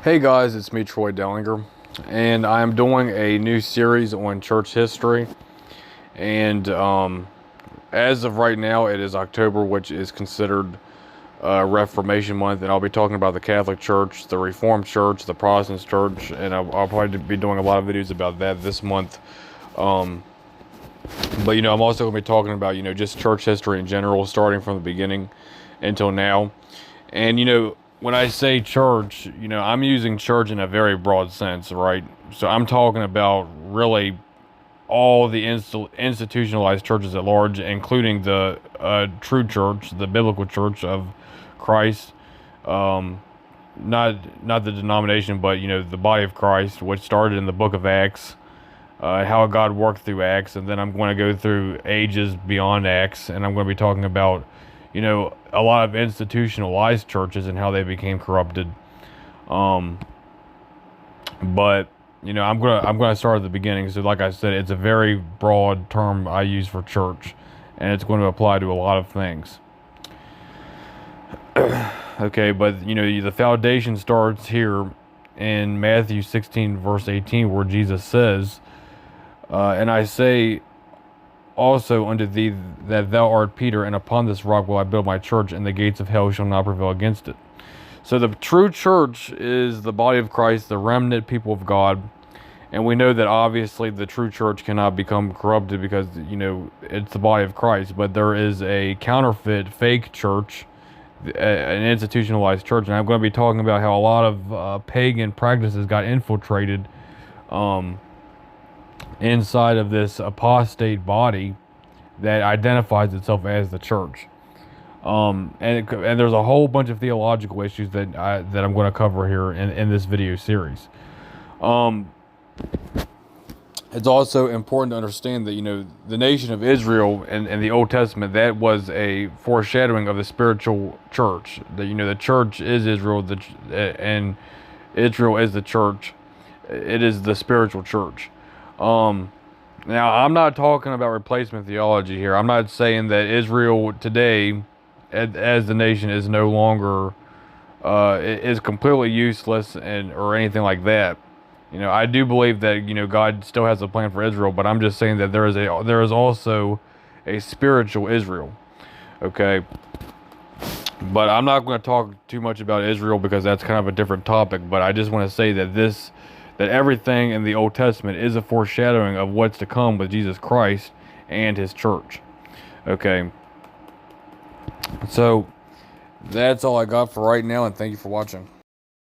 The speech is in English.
Hey guys, it's me, Troy Dellinger, and I'm doing a new series on church history. And as of right now, it is October, which is considered Reformation Month, and I'll be talking about the Catholic Church, the Reformed Church, the Protestant Church, and I'll probably be doing a lot of videos about that this month. But I'm also going to be talking about just church history in general, starting from the beginning until now. And when I say church, I'm using church in a very broad sense, right? So I'm talking about really all the institutionalized churches at large, including the true church, the biblical church of Christ. Not the denomination, but the body of Christ, which started in the book of Acts. How God worked through Acts, and then I'm going to go through ages beyond Acts, and I'm going to be talking about a lot of institutionalized churches and how they became corrupted. But I'm gonna start at the beginning. So like I said, it's a very broad term I use for church, and it's going to apply to a lot of things. Okay, but the foundation starts here in Matthew 16 verse 18, where Jesus says, and I say also unto thee that thou art Peter, and upon this rock will I build my church, and the gates of hell shall not prevail against it. So the true church is the body of Christ, the remnant people of God. And we know that obviously the true church cannot become corrupted because, it's the body of Christ. But there is a counterfeit, fake church, an institutionalized church. And I'm going to be talking about how a lot of pagan practices got infiltrated inside of this apostate body that identifies itself as the church. And there's a whole bunch of theological issues that I'm going to cover here in this video series. It's also important to understand that the nation of Israel in the Old Testament, that was a foreshadowing of the spiritual church. The church is Israel, and Israel is the church. It is the spiritual church. Now, I'm not talking about replacement theology here. I'm not saying that Israel today, as the nation, is no longer is completely useless or anything like that. I do believe that God still has a plan for Israel, but I'm just saying that there is also a spiritual Israel. Okay, but I'm not going to talk too much about Israel because that's kind of a different topic. But I just want to say that that everything in the Old Testament is a foreshadowing of what's to come with Jesus Christ and his church. Okay. So that's all I got for right now, and thank you for watching.